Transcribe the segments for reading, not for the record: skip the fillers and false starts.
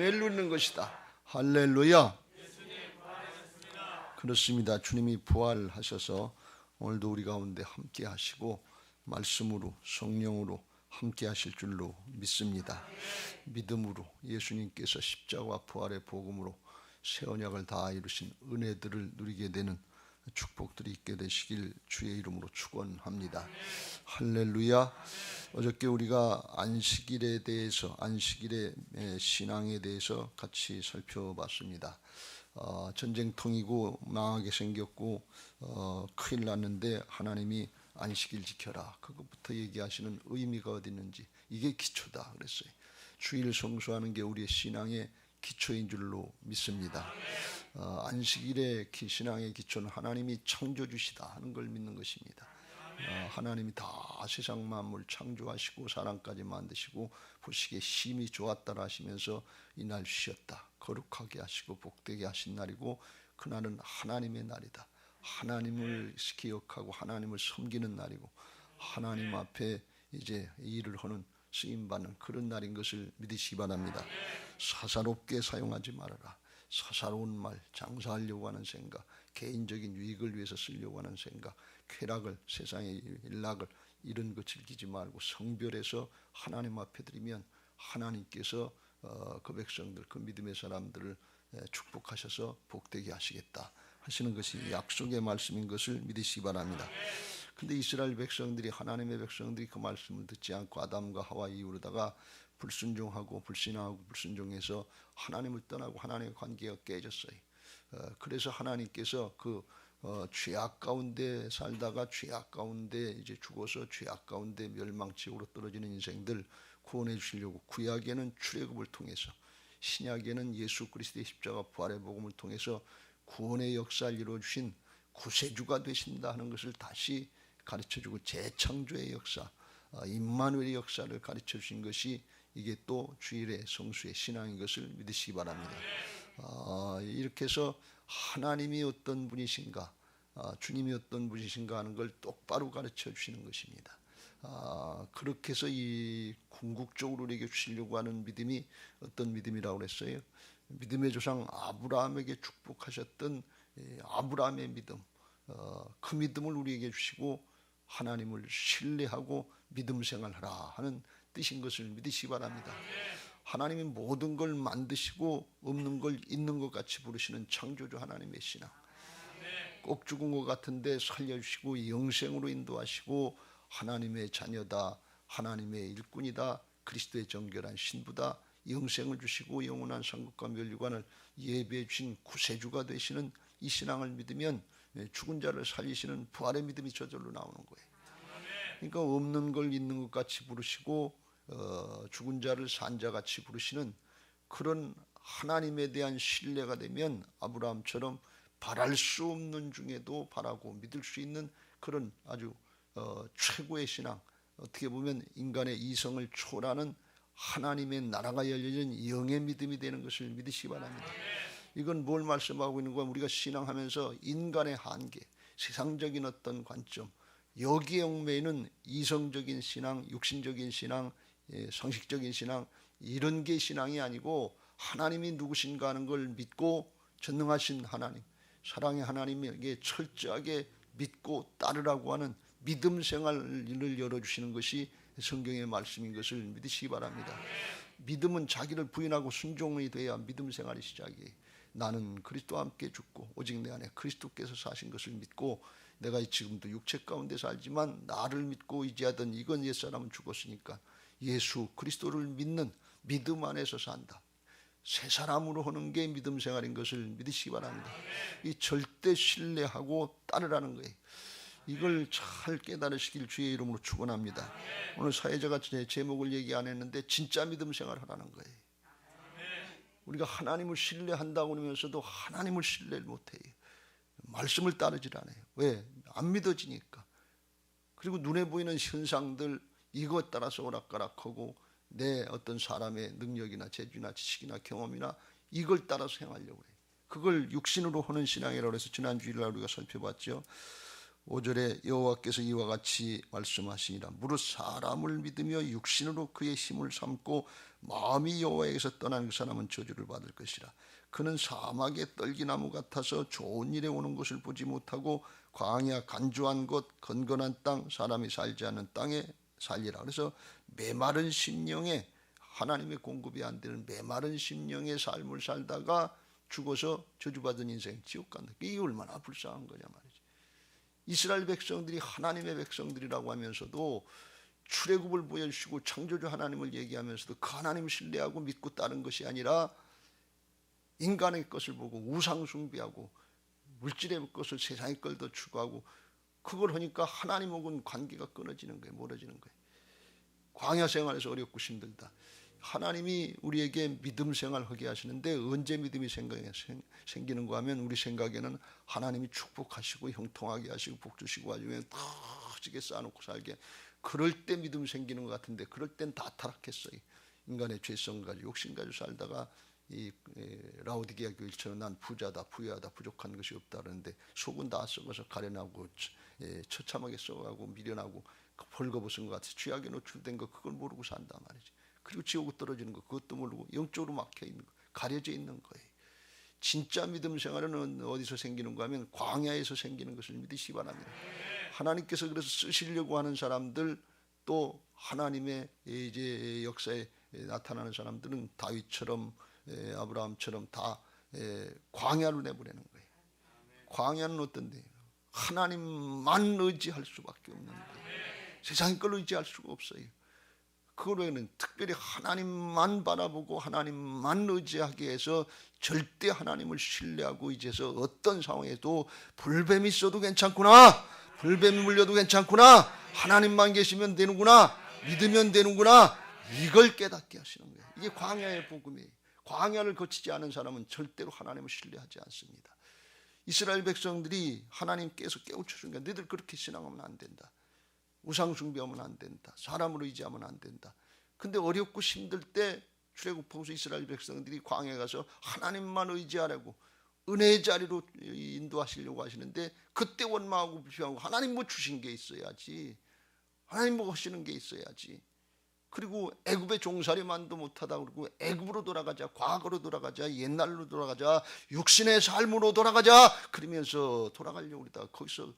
은혜를 누리는 것이다. 할렐루야. 그렇습니다. 주님이 부활하셔서 오늘도 우리 가운데 함께 하시고 말씀으로 성령으로 함께 하실 줄로 믿습니다. 믿음으로 예수님께서 십자가와 부활의 복음으로 새 언약을 다 이루신 은혜들을 누리게 되는 축복들이 있게 되시길 주의 이름으로 축원합니다. 할렐루야. 어저께 우리가 안식일에 대해서, 안식일의 신앙에 대해서 같이 살펴봤습니다. 전쟁통이고 망하게 생겼고 큰일 났는데 하나님이 안식일 지켜라, 그것부터 얘기하시는 의미가 어디 있는지, 이게 기초다 그랬어요. 주일 성수하는 게 우리의 신앙의 기초인 줄로 믿습니다. 안식일의 신앙의 기초는 하나님이 창조주시다 하는 걸 믿는 것입니다. 하나님이 다 세상 만물 창조하시고 사람까지 만드시고 보시기에 심히 좋았다라 하시면서 이날 쉬었다, 거룩하게 하시고 복되게 하신 날이고 그날은 하나님의 날이다. 하나님을 기억하고 하나님을 섬기는 날이고 하나님 앞에 이제 일을 하는 쓰임받는 그런 날인 것을 믿으시기 바랍니다. 사사롭게 사용하지 말아라. 사사로운 말, 장사하려고 하는 생각, 개인적인 유익을 위해서 쓰려고 하는 생각, 쾌락을, 세상의 일락을, 이런 거 즐기지 말고 성별해서 하나님 앞에 드리면 하나님께서 그 백성들, 그 믿음의 사람들을 축복하셔서 복되게 하시겠다 하시는 것이 약속의 말씀인 것을 믿으시기 바랍니다. 근데 이스라엘 백성들이, 하나님의 백성들이 그 말씀을 듣지 않고 아담과 하와 이후로다가 불순종하고 불신하고 불순종해서 하나님을 떠나고 하나님의 관계가 깨졌어요. 그래서 하나님께서 그 죄악 가운데 살다가 죄악 가운데 이제 죽어서 죄악 가운데 멸망지옥으로 떨어지는 인생들 구원해 주시려고 구약에는 출애굽을 통해서, 신약에는 예수 그리스도의 십자가 부활의 복음을 통해서 구원의 역사를 이루어 주신 구세주가 되신다 하는 것을 다시 가르쳐주고 재창조의 역사, 임마누엘의 역사를 가르쳐 주신 것이 이게 또 주일의 성수의 신앙인 것을 믿으시기 바랍니다. 이렇게 해서 하나님이 어떤 분이신가, 주님이 어떤 분이신가 하는 걸 똑바로 가르쳐 주시는 것입니다. 그렇게 해서 이 궁극적으로 우리에게 주시려고 하는 믿음이 어떤 믿음이라고 그랬어요? 믿음의 조상 아브라함에게 축복하셨던 아브라함의 믿음, 그 믿음을 우리에게 주시고 하나님을 신뢰하고 믿음 생활하라 하는 뜻인 것을 믿으시기 바랍니다. 하나님이 모든 걸 만드시고 없는 걸 있는 것 같이 부르시는 창조주 하나님의 신앙, 꼭 죽은 것 같은데 살려주시고 영생으로 인도하시고 하나님의 자녀다, 하나님의 일꾼이다, 그리스도의 정결한 신부다, 영생을 주시고 영원한 상급과 면류관을 예배해 주신 구세주가 되시는 이 신앙을 믿으면 죽은 자를 살리시는 부활의 믿음이 저절로 나오는 거예요. 그러니까 없는 걸 있는 것 같이 부르시고 죽은 자를 산 자같이 부르시는 그런 하나님에 대한 신뢰가 되면 아브라함처럼 바랄 수 없는 중에도 바라고 믿을 수 있는 그런 아주 최고의 신앙, 어떻게 보면 인간의 이성을 초월하는 하나님의 나라가 열려진 영의 믿음이 되는 것을 믿으시기 바랍니다. 이건 뭘 말씀하고 있는 거야? 우리가 신앙하면서 인간의 한계, 세상적인 어떤 관점, 여기에 얽매이는 이성적인 신앙, 육신적인 신앙, 상식적인 신앙, 이런 게 신앙이 아니고 하나님이 누구신가 하는 걸 믿고 전능하신 하나님, 사랑의 하나님에게 철저하게 믿고 따르라고 하는 믿음 생활을 열어주시는 것이 성경의 말씀인 것을 믿으시기 바랍니다. 믿음은 자기를 부인하고 순종이 돼야 믿음 생활이 시작이에요. 나는 그리스도와 함께 죽고 오직 내 안에 그리스도께서 사신 것을 믿고 내가 지금도 육체 가운데 살지만 나를 믿고 의지하던 이건 옛사람은 죽었으니까 예수 그리스도를 믿는 믿음 안에서 산다. 새 사람으로 하는 게 믿음 생활인 것을 믿으시기 바랍니다. 이 절대 신뢰하고 따르라는 거예요. 이걸 잘 깨달으시길 주의 이름으로 축원합니다. 오늘 사회자가 제 제목을 얘기 안 했는데 진짜 믿음 생활하라는 거예요. 우리가 하나님을 신뢰한다고 하면서도 하나님을 신뢰를 못해요. 말씀을 따르질 않아요. 왜? 안 믿어지니까. 그리고 눈에 보이는 현상들 이것 따라서 오락가락하고 내 어떤 사람의 능력이나 재주나 지식이나 경험이나 이걸 따라서 행하려고 해요. 그걸 육신으로 하는 신앙이라고 해서 지난 주일날 우리가 살펴봤죠. 5절에 여호와께서 이와 같이 말씀하시니라. 무릇 사람을 믿으며 육신으로 그의 힘을 삼고 마음이 여호와에게서 떠난 그 사람은 저주를 받을 것이라. 그는 사막의 떨기나무 같아서 좋은 일에 오는 것을 보지 못하고 광야 간주한 곳 건건한 땅 사람이 살지 않는 땅에 살리라. 그래서 메마른 심령에 하나님의 공급이 안 되는 메마른 심령의 삶을 살다가 죽어서 저주받은 인생 지옥 간다. 이게 얼마나 불쌍한 거냐 말이지. 이스라엘 백성들이 하나님의 백성들이라고 하면서도 출애굽을 보여주시고 창조주 하나님을 얘기하면서도 그 하나님을 신뢰하고 믿고 따른 것이 아니라 인간의 것을 보고 우상 숭배하고 물질의 것을 세상의 걸 더 추구하고 그걸 하니까 하나님하고는 관계가 끊어지는 거예요. 멀어지는 거예요. 광야 생활에서 어렵고 힘들다. 하나님이 우리에게 믿음 생활하게 하시는데 언제 믿음이 생기는가 하면 우리 생각에는 하나님이 축복하시고 형통하게 하시고 복 주시고 아주 터지게 쌓아놓고 살게 그럴 때 믿음 생기는 것 같은데 그럴 땐 다 타락했어요. 인간의 죄성 가지고 욕심 가지고 살다가 이 라오디게아 교회처럼 난 부자다 부유하다 부족한 것이 없다 그러는데 속은 다 썩어서 가련하고 처참하게 썩어가고 미련하고 벌거벗은 것 같이 죄악에 노출된 거 그걸 모르고 산다 말이지. 그리고 지옥으로 떨어지는 거 그것도 모르고 영적으로 막혀있는 거 가려져 있는 거예요. 진짜 믿음 생활은 어디서 생기는가 하면 광야에서 생기는 것을 믿으시기 바랍니다. 하나님께서 그래서 쓰시려고 하는 사람들 또 하나님의 이제 역사에 나타나는 사람들은 다윗처럼 아브라함처럼 다 광야로 내보내는 거예요. 광야는 어떤데 하나님만 의지할 수밖에 없는 거예요. 세상의 걸 의지할 수가 없어요. 그걸 외에는 특별히 하나님만 바라보고 하나님만 의지하게 해서 절대 하나님을 신뢰하고 이제서 어떤 상황에도 불뱀이 있어도 괜찮구나, 불뱀이 물려도 괜찮구나, 하나님만 계시면 되는구나, 믿으면 되는구나, 이걸 깨닫게 하시는 거예요. 이게 광야의 복음이에요. 광야를 거치지 않은 사람은 절대로 하나님을 신뢰하지 않습니다. 이스라엘 백성들이 하나님께서 깨우쳐준 게 너희들 그렇게 신앙하면 안 된다. 우상 숭배하면 안 된다. 사람을 의지하면 안 된다. 근데 어렵고 힘들 때 출애굽하고서 이스라엘 백성들이 광야에 가서 하나님만 의지하라고 은혜의 자리로 인도하시려고 하시는데 그때 원망하고 불평하고 하나님 뭐 주신 게 있어야지. 하나님 뭐 하시는 게 있어야지. 그리고 애굽의 종살이만도 못하다 그러고 애굽으로 돌아가자, 과거로 돌아가자, 옛날로 돌아가자, 육신의 삶으로 돌아가자 그러면서 돌아가려고 그러다가 거기서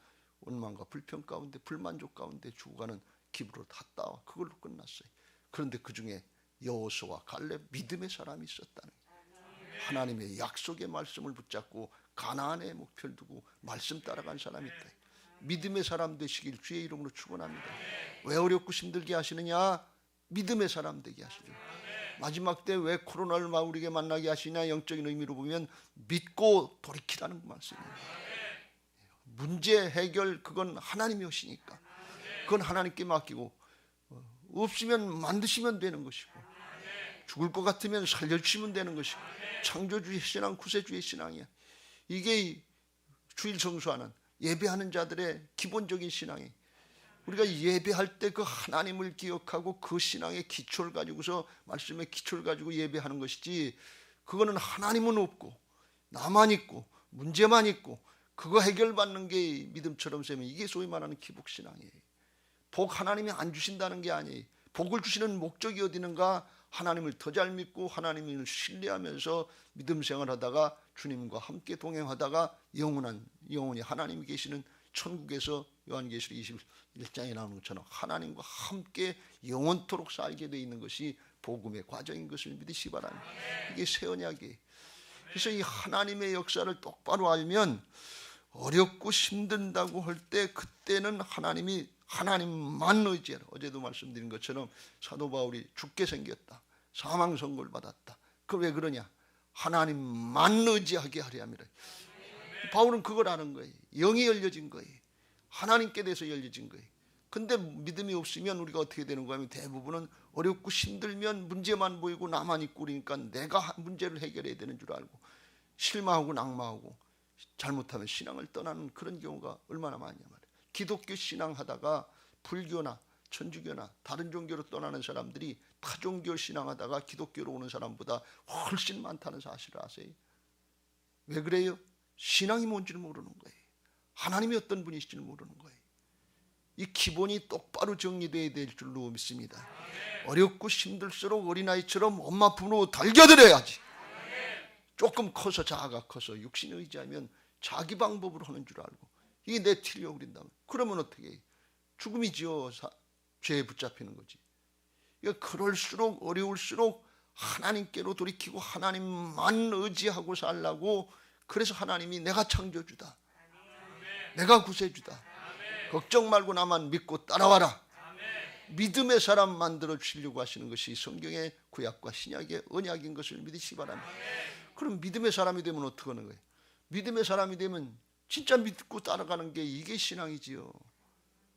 원망과 불평 가운데 불만족 가운데 죽어가는 기브로 탔다. 그걸로 끝났어요. 그런데 그 중에 여호수아와 갈렙 믿음의 사람이 있었다는 거예요. 하나님의 약속의 말씀을 붙잡고 가나안의 목표를 두고 말씀 따라간 사람이 있다. 믿음의 사람 되시길 주의 이름으로 축원합니다. 왜 어렵고 힘들게 하시느냐? 믿음의 사람 되게 하시죠. 마지막 때 왜 코로나를 우리에게 만나게 하시냐? 영적인 의미로 보면 믿고 돌이키라는 말씀입니다. 문제 해결 그건 하나님이 하시니까 그건 하나님께 맡기고 없으면 만드시면 되는 것이고 죽을 것 같으면 살려주시면 되는 것이고 창조주의 신앙 구세주의 신앙이야. 이게 주일 성수하는 예배하는 자들의 기본적인 신앙이에요. 우리가 예배할 때 그 하나님을 기억하고 그 신앙의 기초를 가지고서 말씀의 기초를 가지고 예배하는 것이지 그거는 하나님은 없고 나만 있고 문제만 있고 그거 해결받는 게 믿음처럼 세면 이게 소위 말하는 기복신앙이에요. 복 하나님이 안 주신다는 게 아니에요. 복을 주시는 목적이 어디 있는가? 하나님을 더 잘 믿고 하나님을 신뢰하면서 믿음 생활하다가 주님과 함께 동행하다가 영원히 하나님이 계시는 천국에서 요한계시록 21장에 나오는 것처럼 하나님과 함께 영원토록 살게 되어 있는 것이 복음의 과정인 것을 믿으시기 바랍니다. 이게 새 언약이에요. 그래서 이 하나님의 역사를 똑바로 알면 어렵고 힘든다고 할 때 그때는 하나님만 의지하라. 어제도 말씀드린 것처럼 사도 바울이 죽게 생겼다. 사망 선고를 받았다. 그 왜 그러냐? 하나님만 의지하게 하려 함이라. 바울은 그걸 아는 거예요. 영이 열려진 거예요. 하나님께 대해서 열려진 거예요. 근데 믿음이 없으면 우리가 어떻게 되는가 하면 대부분은 어렵고 힘들면 문제만 보이고 나만 있고 그러니까 내가 문제를 해결해야 되는 줄 알고 실망하고 낙마하고 잘못하면 신앙을 떠나는 그런 경우가 얼마나 많냐 말이에요. 기독교 신앙하다가 불교나 천주교나 다른 종교로 떠나는 사람들이 타종교 신앙하다가 기독교로 오는 사람보다 훨씬 많다는 사실을 아세요? 왜 그래요? 신앙이 뭔지를 모르는 거예요. 하나님이 어떤 분이실지를 모르는 거예요. 이 기본이 똑바로 정리되어야 될 줄로 믿습니다. 어렵고 힘들수록 어린아이처럼 엄마 품으로 달겨들어야지. 조금 커서 자아가 커서 육신에 의지하면 자기 방법으로 하는 줄 알고 이게 내 틀려 그린다면 그러면 어떻게 해? 죽음이지요. 죄에 붙잡히는 거지. 그러니까 그럴수록 어려울수록 하나님께로 돌이키고 하나님만 의지하고 살라고. 그래서 하나님이 내가 창조주다, 내가 구세주다, 걱정 말고 나만 믿고 따라와라, 믿음의 사람 만들어 주시려고 하시는 것이 성경의 구약과 신약의 언약인 것을 믿으시기 바랍니다. 그럼 믿음의 사람이 되면 어떻게 하는 거예요? 믿음의 사람이 되면 진짜 믿고 따라가는 게 이게 신앙이지요.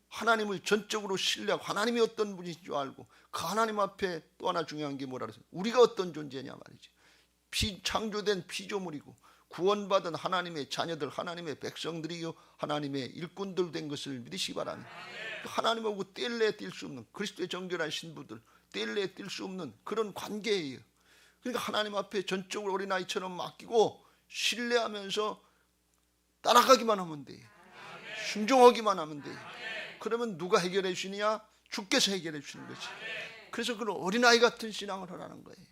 하나님을 전적으로 신뢰하고 하나님이 어떤 분이신 줄 알고 그 하나님 앞에 또 하나 중요한 게 뭐라 그랬어요? 우리가 어떤 존재냐 말이지. 창조된 피조물이고 구원받은 하나님의 자녀들, 하나님의 백성들이요 하나님의 일꾼들 된 것을 믿으시기 바랍니다. 하나님하고 뗄래야 뗄 수 없는 그리스도의 정결한 신부들, 뗄래야 뗄 수 없는 그런 관계예요. 그러니까 하나님 앞에 전적으로 어린아이처럼 맡기고 신뢰하면서 따라가기만 하면 돼요. 순종하기만 하면 돼요. 그러면 누가 해결해 주시느냐? 주께서 해결해 주시는 거지. 그래서 그런 어린아이 같은 신앙을 하라는 거예요.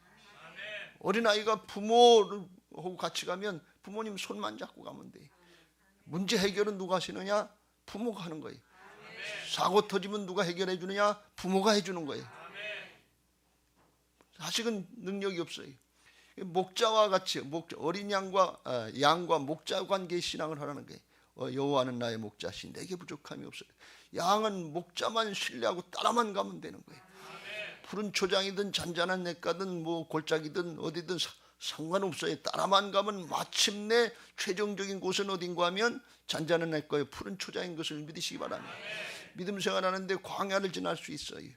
어린아이가 부모하고 같이 가면 부모님 손만 잡고 가면 돼요. 문제 해결은 누가 하시느냐? 부모가 하는 거예요. 사고 터지면 누가 해결해 주느냐? 부모가 해주는 거예요. 자식은 능력이 없어요. 목자와 같이 어린 양과 목자 관계의 신앙을 하라는 거예요. 여호와는 나의 목자시 내게 부족함이 없어요. 양은 목자만 신뢰하고 따라만 가면 되는 거예요. 푸른 초장이든 잔잔한 냇가든 뭐 골짜기든 어디든 상관없어요. 따라만 가면 마침내 최종적인 곳은 어딘가 하면 잔잔한 냇가에 푸른 초장인 것을 믿으시기 바랍니다. 믿음 생활하는데 광야를 지날 수 있어요.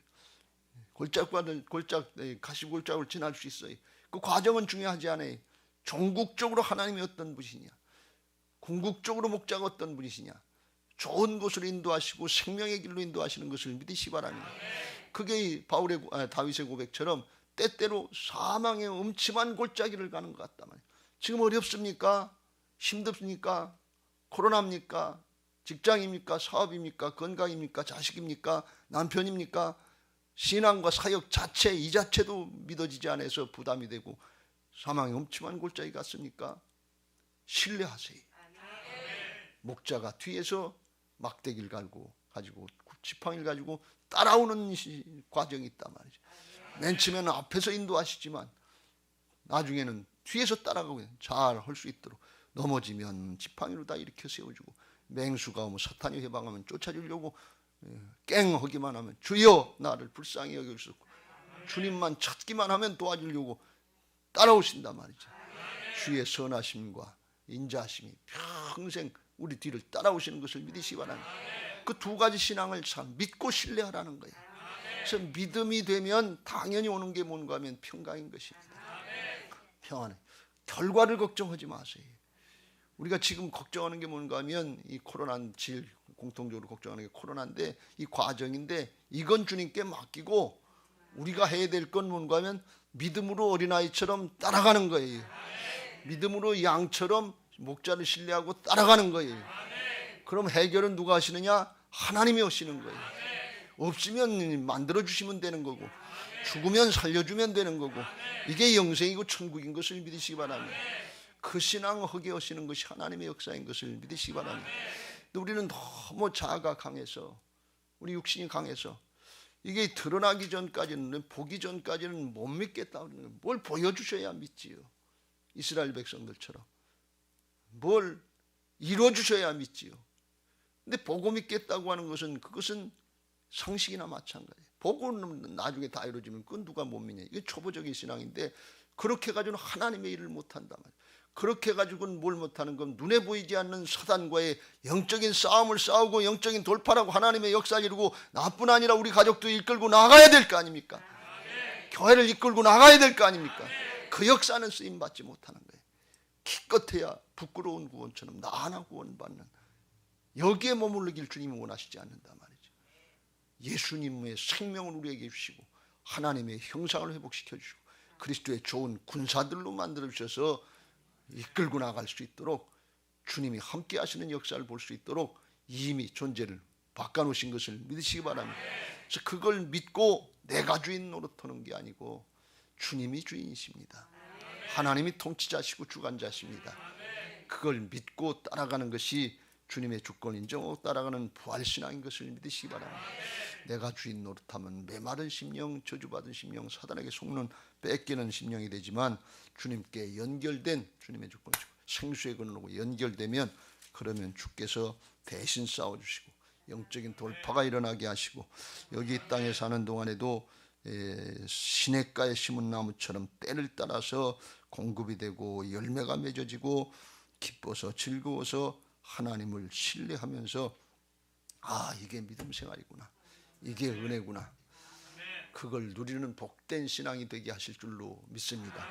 가시골짜기를 지날 수 있어요. 그 과정은 중요하지 않아요. 종국적으로 하나님이 어떤 분이시냐, 궁극적으로 목자가 어떤 분이시냐, 좋은 곳으로 인도하시고 생명의 길로 인도하시는 것을 믿으시기 바랍니다. 그게 다윗의 고백처럼 때때로 사망의 음침한 골짜기를 가는 것 같단 말이에요. 지금 어렵습니까? 힘듭니까? 코로나입니까? 직장입니까? 사업입니까? 건강입니까? 자식입니까? 남편입니까? 신앙과 사역 자체 이 자체도 믿어지지 않아서 부담이 되고 사망의 음침한 골짜기 갔습니까? 신뢰하세요. 목자가 뒤에서 막대기를 가지고 지팡이를 가지고 따라오는 과정이 있단 말이죠. 맨 처음에는 앞에서 인도하시지만 나중에는 뒤에서 따라가고 잘 할 수 있도록 넘어지면 지팡이로 다 일으켜 세워주고 맹수가 오면 사탄이 해방하면 쫓아주려고 깽하기만 하면 주여 나를 불쌍히 여겨주시고 주님만 찾기만 하면 도와주려고 따라오신단 말이죠. 주의 선하심과 인자하심이 평생 우리 뒤를 따라오시는 것을 믿으시기 바랍니다. 그 두 가지 신앙을 참 믿고 신뢰하라는 거예요. 그래서 믿음이 되면 당연히 오는 게 뭔가 하면 평강인 것입니다. 평안해. 결과를 걱정하지 마세요. 우리가 지금 걱정하는 게 뭔가 하면 이 코로나 질 공통적으로 걱정하는 게 코로나인데 이 과정인데 이건 주님께 맡기고 우리가 해야 될 건 뭔가 하면 믿음으로 어린아이처럼 따라가는 거예요. 믿음으로 양처럼 목자를 신뢰하고 따라가는 거예요. 그럼 해결은 누가 하시느냐? 하나님이 하시는 거예요. 없으면 만들어주시면 되는 거고 죽으면 살려주면 되는 거고 이게 영생이고 천국인 것을 믿으시기 바랍니다. 그 신앙을 하게 하시는 것이 하나님의 역사인 것을 믿으시기 바랍니다. 근데 우리는 너무 자아가 강해서 우리 육신이 강해서 이게 드러나기 전까지는 보기 전까지는 못 믿겠다. 뭘 보여주셔야 믿지요. 이스라엘 백성들처럼 뭘 이루어주셔야 믿지요. 근데 보고 믿겠다고 하는 것은 그것은 상식이나 마찬가지예요. 보고는 나중에 다 이루어지면 그건 누가 못 믿냐. 이게 초보적인 신앙인데 그렇게 가지고는 하나님의 일을 못한단 말이에요. 그렇게 가지고는 뭘 못하는 건 눈에 보이지 않는 사단과의 영적인 싸움을 싸우고 영적인 돌파라고 하나님의 역사를 이루고 나뿐 아니라 우리 가족도 이끌고 나가야 될 거 아닙니까? 교회를 이끌고 나가야 될 거 아닙니까? 그 역사는 쓰임받지 못하는 거예요. 기껏해야 부끄러운 구원처럼 나 하나 구원받는 여기에 머무르길 주님이 원하시지 않는단 말이죠. 예수님의 생명을 우리에게 주시고 하나님의 형상을 회복시켜 주시고 그리스도의 좋은 군사들로 만들어 주셔서 이끌고 나갈 수 있도록 주님이 함께 하시는 역사를 볼 수 있도록 이미 존재를 바꿔놓으신 것을 믿으시기 바랍니다. 그래서 그걸 믿고 내가 주인 노릇하는 게 아니고 주님이 주인이십니다. 하나님이 통치자시고 주관자십니다. 그걸 믿고 따라가는 것이 주님의 주권 인정하고 따라가는 부활신앙인 것을 믿으시기 바랍니다. 내가 주인 노릇하면 메마른 심령, 저주받은 심령, 사단에게 속는 뺏기는 심령이 되지만 주님께 연결된 주님의 주권, 생수의 근원으로 연결되면 그러면 주께서 대신 싸워주시고 영적인 돌파가 일어나게 하시고 여기 이 땅에 사는 동안에도 시냇가에 심은 나무처럼 때를 따라서 공급이 되고 열매가 맺어지고 기뻐서 즐거워서 하나님을 신뢰하면서 이게 믿음 생활이구나, 이게 은혜구나, 그걸 누리는 복된 신앙이 되게 하실 줄로 믿습니다.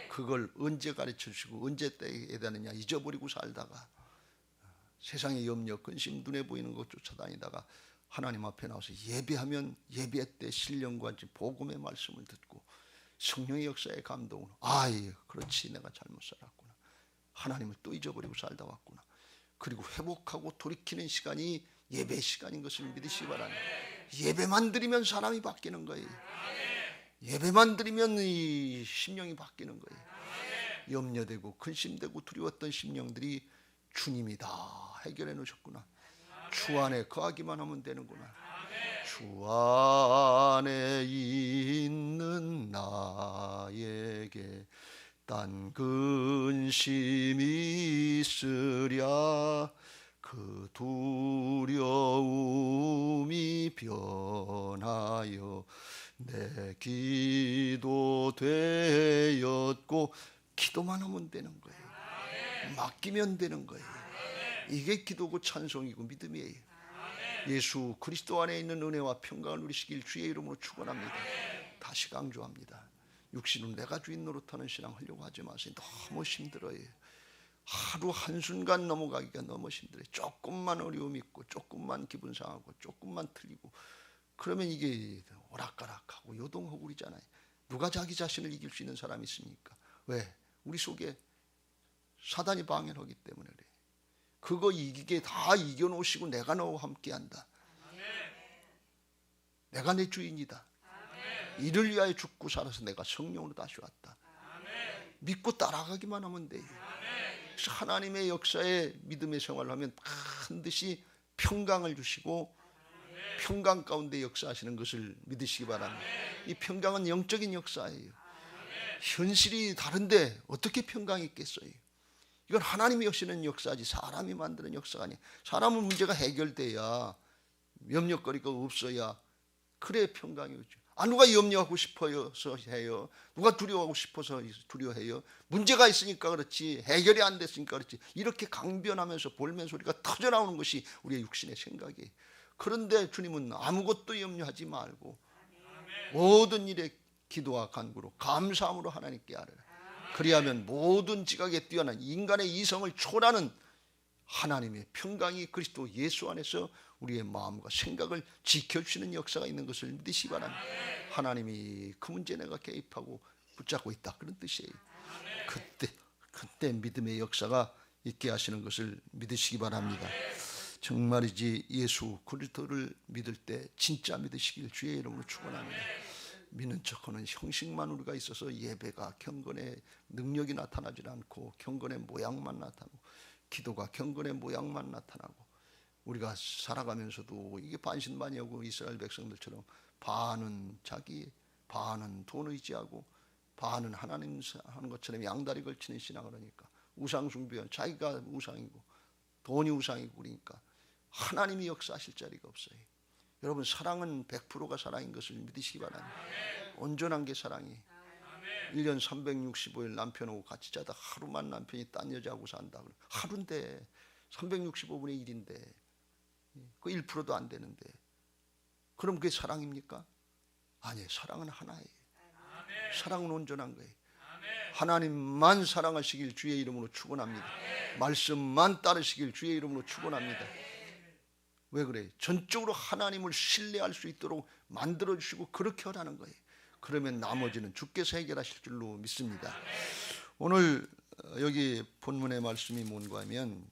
그걸 언제 가르쳐 주시고 언제 때에 되느냐 잊어버리고 살다가 세상의 염려, 근심, 눈에 보이는 것 쫓아다니다가 하나님 앞에 나와서 예배하면 예배 때 신령과 복음의 말씀을 듣고 성령의 역사의 감동으로 그렇지, 내가 잘못 살았구나, 하나님을 또 잊어버리고 살다 왔구나, 그리고 회복하고 돌이키는 시간이 예배 시간인 것을 믿으시기 바랍니다. 예배만 드리면 사람이 바뀌는 거예요. 예배만 드리면 이 심령이 바뀌는 거예요. 염려되고 근심되고 두려웠던 심령들이 주님이 다 해결해 놓으셨구나, 주 안에 거하기만 하면 되는구나, 주 안에 있는 나에게 딴 근심이 있으랴 그 두려움이 변하여 내 기도 되었고, 기도만 하면 되는 거예요. 맡기면 되는 거예요. 이게 기도고 찬송이고 믿음이에요. 예수 그리스도 안에 있는 은혜와 평강을 누리시길 주의 이름으로 축원합니다. 다시 강조합니다. 육신은 내가 주인 노릇하는 신앙 하려고 하지 마세요. 너무 힘들어요. 하루 한순간 넘어가기가 너무 힘들어요. 조금만 어려움 있고 조금만 기분 상하고 조금만 틀리고 그러면 이게 오락가락하고 요동하고 그러잖아요. 누가 자기 자신을 이길 수 있는 사람이 있습니까? 왜? 우리 속에 사단이 방해를 하기 때문에 그래요. 그거 이기게 다 이겨놓으시고 내가 너와 함께한다. 내가 내 주인이다. 이를 위하여 죽고 살아서 내가 성령으로 다시 왔다. 믿고 따라가기만 하면 돼요. 그래서 하나님의 역사에 믿음의 생활을 하면 반드시 평강을 주시고 평강 가운데 역사하시는 것을 믿으시기 바랍니다. 이 평강은 영적인 역사예요. 현실이 다른데 어떻게 평강이 있겠어요? 이건 하나님이 하시는 역사지 사람이 만드는 역사가 아니에요. 사람은 문제가 해결돼야, 염려거리가 없어야 그래 평강이 오죠. 누가 염려하고 싶어서 해요? 누가 두려워하고 싶어서 두려워해요? 문제가 있으니까 그렇지, 해결이 안 됐으니까 그렇지. 이렇게 강변하면서 볼멘 소리가 터져나오는 것이 우리의 육신의 생각이에요. 그런데 주님은 아무것도 염려하지 말고 모든 일에 기도와 간구로 감사함으로 하나님께 아뢰라. 그리하면 모든 지각에 뛰어난 인간의 이성을 초월하는 하나님의 평강이 그리스도 예수 안에서 우리의 마음과 생각을 지켜주시는 역사가 있는 것을 믿으시기 바랍니다. 하나님이 그 문제에 내가 개입하고 붙잡고 있다, 그런 뜻이에요. 그때 믿음의 역사가 있게 하시는 것을 믿으시기 바랍니다. 정말이지 예수 그리스도를 믿을 때 진짜 믿으시길 주의 이름으로 축원합니다. 믿는 척하는 형식만 우리가 있어서 예배가 경건의 능력이 나타나지 않고 경건의 모양만 나타나고 기도가 경건의 모양만 나타나고 우리가 살아가면서도 이게 반신반의하고 이스라엘 백성들처럼 반은 자기, 반은 돈 의지하고 반은 하나님 하는 것처럼 양다리 걸치는 신앙을 하니까 우상 숭배한 자기가 우상이고 돈이 우상이고 그러니까 하나님이 역사하실 자리가 없어요. 여러분, 사랑은 100%가 사랑인 것을 믿으시기 바랍니다. 온전한 게 사랑이. 1년 365일 남편하고 같이 자다 하루만 남편이 딴 여자하고 산다. 하루인데 365분의 1인데 그 1%도 안 되는데 그럼 그게 사랑입니까? 아니에요. 사랑은 하나예요. 사랑은 온전한 거예요. 하나님만 사랑하시길 주의 이름으로 축원합니다. 말씀만 따르시길 주의 이름으로 축원합니다. 왜 그래요? 전적으로 하나님을 신뢰할 수 있도록 만들어주시고 그렇게 하라는 거예요. 그러면 나머지는 주께서 해결하실 줄로 믿습니다. 오늘 여기 본문의 말씀이 뭔가 하면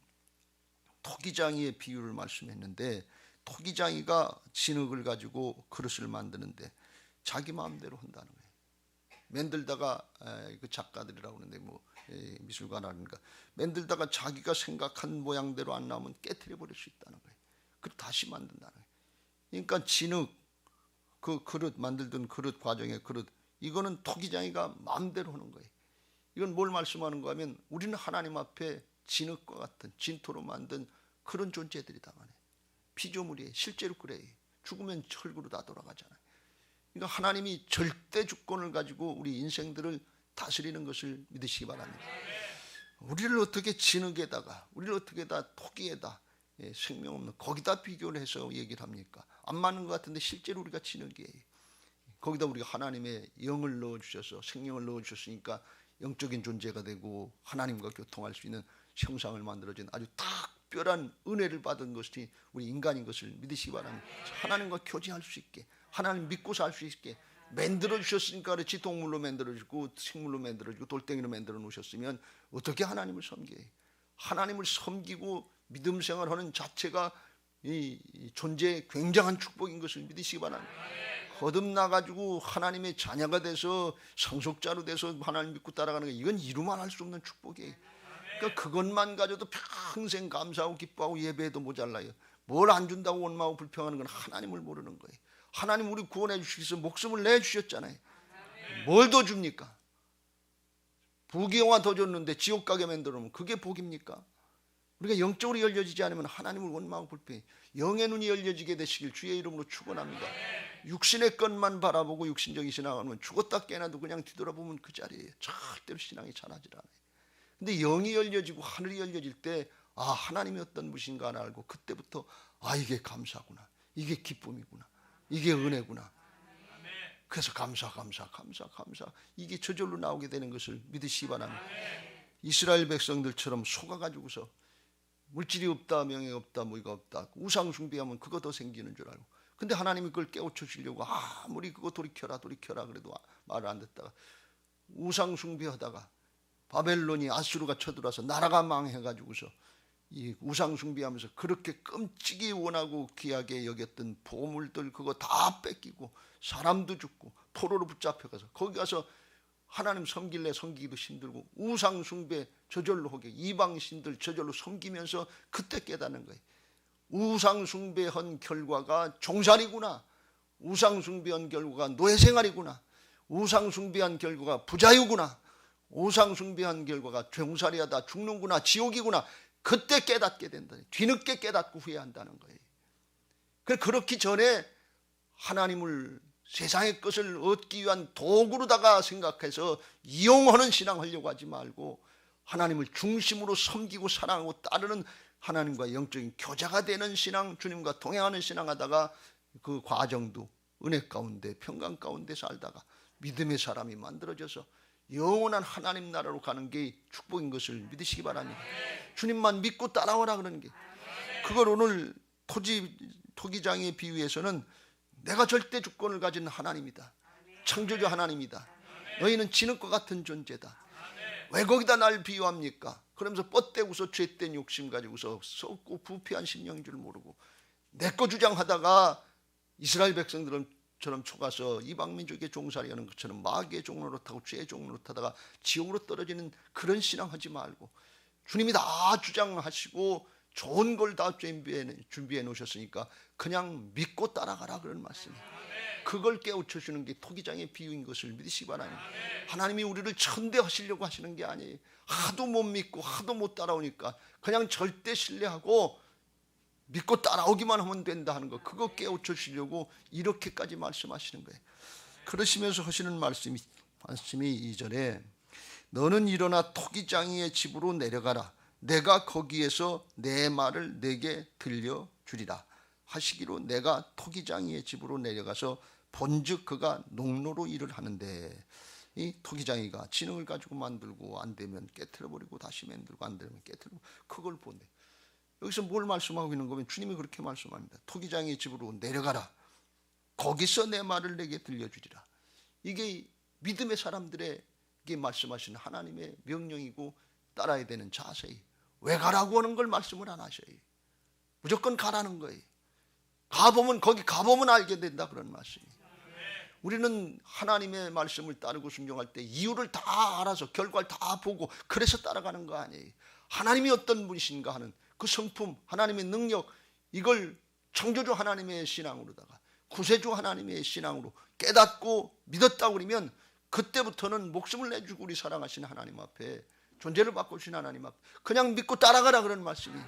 토기장이의 비유를 말씀했는데, 토기장이가 진흙을 가지고 그릇을 만드는데 자기 마음대로 한다는 거예요. 만들다가 그 작가들이라고 하는데 미술가라든가 만들다가 자기가 생각한 모양대로 안 나오면 깨트려 버릴 수 있다는 거예요. 그리고 다시 만든다는 거예요. 그러니까 진흙 그 그릇 만들던 그릇 과정의 그릇, 이거는 토기장이가 마음대로 하는 거예요. 이건 뭘 말씀하는가 하면 우리는 하나님 앞에 진흙과 같은 진토로 만든 그런 존재들이다 말이에요. 피조물이에요. 실제로 그래요. 죽으면 흙으로 다 돌아가잖아요. 그러니까 하나님이 절대 주권을 가지고 우리 인생들을 다스리는 것을 믿으시기 바랍니다. 우리를 어떻게 진흙에다가, 우리를 어떻게 다 토기에다, 생명 없는 거기다 비교를 해서 얘기를 합니까? 안 맞는 것 같은데 실제로 우리가 진흙이에요. 거기다 우리가 하나님의 영을 넣어주셔서 생명을 넣어주셨으니까 영적인 존재가 되고 하나님과 교통할 수 있는 형상을 만들어진 아주 특별한 은혜를 받은 것이 우리 인간인 것을 믿으시기 바랍니다. 하나님과 교제할 수 있게, 하나님 믿고 살 수 있게 만들어 주셨으니까 그렇지, 동물로 만들어 주고 식물로 만들어 주고 돌덩이로 만들어 놓으셨으면 어떻게 하나님을 섬겨요? 하나님을 섬기고 믿음 생활하는 자체가 이 존재의 굉장한 축복인 것을 믿으시기 바랍니다. 거듭나가지고 하나님의 자녀가 돼서 상속자로 돼서 하나님 믿고 따라가는 게, 이건 이루만 할 수 없는 축복이에요. 그러니까 그것만 가져도 평생 감사하고 기뻐하고 예배해도 모자라요. 뭘 안 준다고 원망하고 불평하는 건 하나님을 모르는 거예요. 하나님 우리 구원해 주시기 위해서 목숨을 내주셨잖아요. 뭘 더 줍니까? 부귀영화 더 줬는데 지옥 가게 만들어 놓으면 그게 복입니까? 우리가 영적으로 열려지지 않으면 하나님을 원망하고 불평해. 영의 눈이 열려지게 되시길 주의 이름으로 축원합니다. 육신의 것만 바라보고 육신적인 신앙하면 죽었다 깨어나도 그냥 뒤돌아보면 그 자리에 절대로 신앙이 자라질 않아요. 근데 영이 열려지고 하늘이 열려질 때 하나님이 어떤 분이신가 알고 그때부터 이게 감사구나, 이게 기쁨이구나, 이게 은혜구나. 그래서 감사 이게 저절로 나오게 되는 것을 믿으시기 바랍니다. 이스라엘 백성들처럼 속아가지고서 물질이 없다, 명예가 없다, 뭐가 없다, 우상 숭배하면 그거 더 생기는 줄 알고, 근데 하나님이 그걸 깨우쳐 주려고 아무리 그거 돌이켜라 그래도 말을 안 듣다가 우상 숭배하다가 바벨론이 아수르가 쳐들어와서 나라가 망해가지고서 이 우상 숭배하면서 그렇게 끔찍이 원하고 귀하게 여겼던 보물들 그거 다 뺏기고 사람도 죽고 포로로 붙잡혀가서 거기 가서 하나님 섬길래 섬기기도 힘들고 우상 숭배 저절로 하게 이방 신들 저절로 섬기면서 그때 깨닫는 거예요. 우상 숭배한 결과가 종살이구나, 우상 숭배한 결과가 노예생활이구나, 우상 숭배한 결과가 부자유구나, 우상 숭배한 결과가 종살이하다 죽는구나, 지옥이구나. 그때 깨닫게 된다. 뒤늦게 깨닫고 후회한다는 거예요. 그렇기 전에 하나님을 세상의 것을 얻기 위한 도구로다가 생각해서 이용하는 신앙하려고 하지 말고 하나님을 중심으로 섬기고 사랑하고 따르는 하나님과 영적인 교제가 되는 신앙, 주님과 동행하는 신앙하다가 그 과정도 은혜 가운데 평강 가운데 살다가 믿음의 사람이 만들어져서 영원한 하나님 나라로 가는 게 축복인 것을 믿으시기 바랍니다. 주님만 믿고 따라오라 그러는 게, 그걸 오늘 토기장의 비유에서는 내가 절대 주권을 가진 하나님이다, 창조주 하나님이다, 너희는 진흙과 같은 존재다, 왜 거기다 날 비유합니까? 그러면서 뻗대고서 죄된 욕심 가지고서 썩고 부패한 심령인 줄 모르고 내 거 주장하다가 이스라엘 백성들처럼 속아서 이방민족의 종살이하는 것처럼 마귀의 종로로 타고 죄의 종로로 타다가 지옥으로 떨어지는 그런 신앙하지 말고 주님이 다 주장하시고 좋은 걸 다 준비해 놓으셨으니까 그냥 믿고 따라가라 그런 말씀이에요. 그걸 깨우쳐 주는 게 토기장의 비유인 것을 믿으시기 바랍니다. 하나님이 우리를 천대하시려고 하시는 게 아니에요. 하도 못 믿고 하도 못 따라오니까 그냥 절대 신뢰하고 믿고 따라오기만 하면 된다 하는 거, 그거 깨우쳐 주시려고 이렇게까지 말씀하시는 거예요. 그러시면서 하시는 말씀이 2절에 너는 일어나 토기장이의 집으로 내려가라, 내가 거기에서 내 말을 내게 들려주리라 하시기로 내가 토기장이의 집으로 내려가서 본즉 그가 농로로 일을 하는데, 이 토기장이가 진흙을 가지고 만들고 안 되면 깨트려버리고 다시 만들고 안 되면 깨트리고 그걸 본대. 여기서 뭘 말씀하고 있는 거면 주님이 그렇게 말씀합니다. 토기장이의 집으로 내려가라, 거기서 내 말을 내게 들려주리라. 이게 믿음의 사람들에게 말씀하시는 하나님의 명령이고 따라야 되는 자세예요. 왜 가라고 하는 걸 말씀을 안 하셔요. 무조건 가라는 거예요. 가보면 거기 가보면 알게 된다 그런 말씀이에요. 우리는 하나님의 말씀을 따르고 순종할 때 이유를 다 알아서 결과를 다 보고 그래서 따라가는 거 아니에요. 하나님이 어떤 분이신가 하는 그 성품, 하나님의 능력, 이걸 창조주 하나님의 신앙으로다가 구세주 하나님의 신앙으로 깨닫고 믿었다고 그러면 그때부터는 목숨을 내주고 우리 사랑하신 하나님 앞에 존재를 바꾸신 하나님 앞에 그냥 믿고 따라가라 그런 말씀이에요.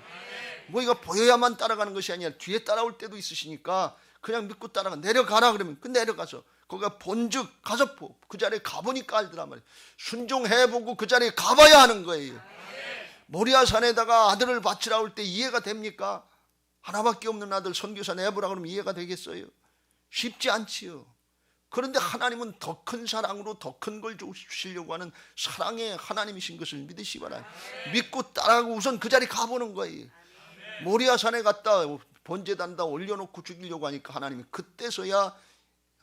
뭐 이거 보여야만 따라가는 것이 아니라 뒤에 따라올 때도 있으시니까 그냥 믿고 따라가. 내려가라 그러면 그 내려가서 거기가 본즉 가서 그 자리에 가보니까 알더란 말이에요. 순종해보고 그 자리에 가봐야 하는 거예요. 모리아 산에다가 아들을 바치라 올 때 이해가 됩니까? 하나밖에 없는 아들 선교사 내보라 그러면 이해가 되겠어요? 쉽지 않지요. 그런데 하나님은 더 큰 사랑으로 더 큰 걸 주시려고 하는 사랑의 하나님이신 것을 믿으시기 바랍니다. 믿고 따라가고 우선 그 자리 가보는 거예요. 모리아 산에 갔다 번제단다 올려놓고 죽이려고 하니까 하나님이 그때서야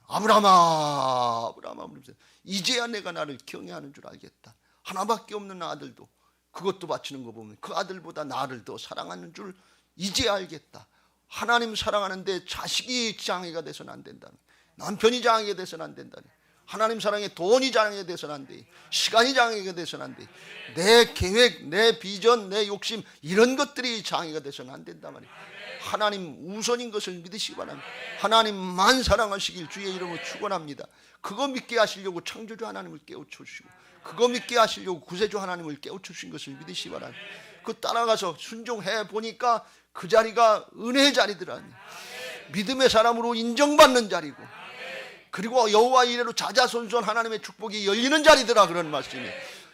아브라함아 그러면서 이제야 내가 나를 경외하는 줄 알겠다. 하나밖에 없는 아들도 그것도 바치는 거 보면 그 아들보다 나를 더 사랑하는 줄 이제야 알겠다. 하나님 사랑하는데 자식이 장애가 돼서는 안 된다. 남편이 장애가 돼서는 안 된다. 하나님 사랑에 돈이 장애가 돼서는 안 돼. 시간이 장애가 돼서는 안 돼. 내 계획, 내 비전, 내 욕심 이런 것들이 장애가 돼서는 안 된단 말이에요. 하나님 우선인 것을 믿으시기 바랍니다. 하나님만 사랑하시길 주의 이름으로 축원합니다. 그거 믿게 하시려고 창조주 하나님을 깨우쳐주시고 그거 믿게 하시려고 구세주 하나님을 깨우쳐주신 것을 믿으시기 바랍니다. 그 따라가서 순종해 보니까 그 자리가 은혜의 자리더라. 믿음의 사람으로 인정받는 자리고 그리고 여호와 이래로 자자손손 하나님의 축복이 열리는 자리더라 그런 말씀이에요.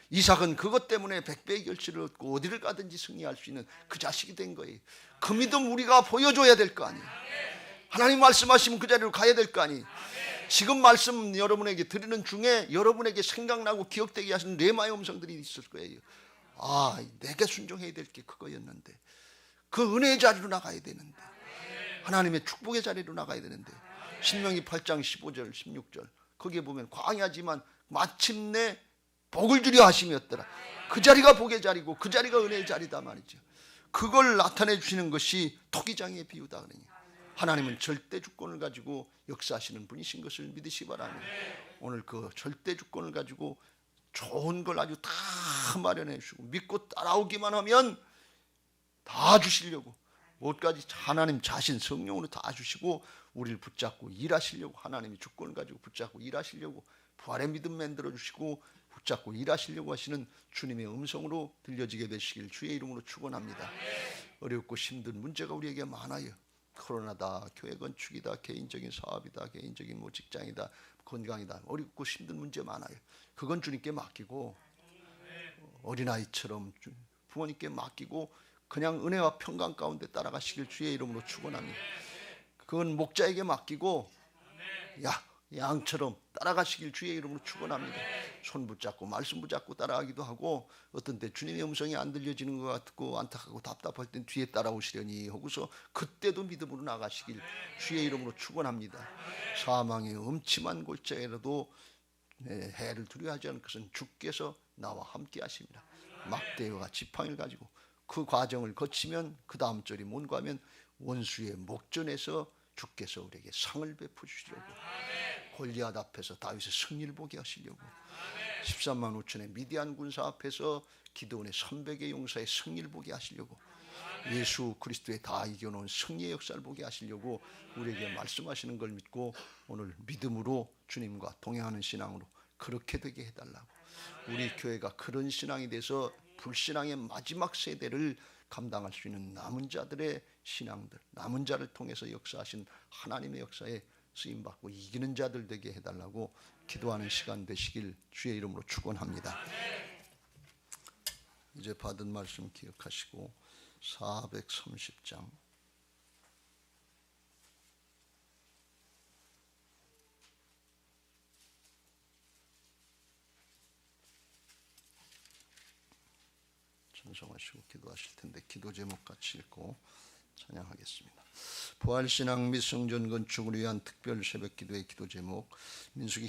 이삭은 그것 때문에 백배의 결실을 얻고 어디를 가든지 승리할 수 있는 그 자식이 된 거예요. 그 믿음 우리가 보여줘야 될 거 아니에요. 하나님 말씀하시면 그 자리로 가야 될 거 아니에요. 지금 말씀 여러분에게 드리는 중에 여러분에게 생각나고 기억되게 하시는 레마의 음성들이 있을 거예요. 아, 내게 순종해야 될 게 그거였는데 그 은혜의 자리로 나가야 되는데 하나님의 축복의 자리로 나가야 되는데 신명기 8장 15절 16절 거기에 보면 광야지만 마침내 복을 주려 하심이었더라. 그 자리가 복의 자리고 그 자리가 은혜의 자리다 말이죠. 그걸 나타내 주시는 것이 토기장의 비유다 그러니 하나님은 절대 주권을 가지고 역사하시는 분이신 것을 믿으시기 바랍니다. 오늘 그 절대 주권을 가지고 좋은 걸 아주 다 마련해 주시고 믿고 따라오기만 하면 다 주시려고 뭐까지 하나님 자신 성령으로 다 주시고 우리를 붙잡고 일하시려고 하나님이 주권을 가지고 붙잡고 일하시려고 부활의 믿음 만들어 주시고 붙잡고 일하시려고 하시는 주님의 음성으로 들려지게 되시길 주의 이름으로 축원합니다. 어렵고 힘든 문제가 우리에게 많아요. 코로나다, 교회 건축이다, 개인적인 사업이다, 개인적인 뭐 직장이다, 건강이다, 어렵고 힘든 문제 많아요. 그건 주님께 맡기고 어린아이처럼 부모님께 맡기고 그냥 은혜와 평강 가운데 따라가시길 주의 이름으로 축원합니다. 그건 목자에게 맡기고 양처럼 따라가시길 주의 이름으로 축원합니다. 손 붙잡고 말씀 붙잡고 따라가기도 하고 어떤 때 주님의 음성이 안 들려지는 것 같고 안타깝고 답답할 땐 뒤에 따라오시려니 하고서 그때도 믿음으로 나가시길 주의 이름으로 축원합니다. 사망의 음침한 골짜기라도 해를 두려워하지 않을 것은 주께서 나와 함께 하십니다. 막대와 지팡이를 가지고 그 과정을 거치면 그 다음 절이 뭔가 하면 원수의 목전에서 주께서 우리에게 상을 베푸시려고 골리앗 앞에서 다윗의 승리를 보게 하시려고 13만 5천의 미디안 군사 앞에서 기드온의 300의 용사의 승리를 보게 하시려고 예수 그리스도의 다 이겨놓은 승리의 역사를 보게 하시려고 우리에게 말씀하시는 걸 믿고 오늘 믿음으로 주님과 동행하는 신앙으로 그렇게 되게 해달라고 우리 교회가 그런 신앙이 돼서 불신앙의 마지막 세대를 감당할 수 있는 남은 자들의 신앙들 남은 자를 통해서 역사하신 하나님의 역사에 쓰임받고 이기는 자들 되게 해달라고 기도하는 시간 되시길 주의 이름으로 축원합니다. 이제 받은 말씀 기억하시고 430장 찬송하시고 기도하실 텐데 기도 제목 같이 읽고 찬양하겠습니다. 부활신앙 및 성전 건축을 위한 특별 새벽 기도의 기도 제목 민수기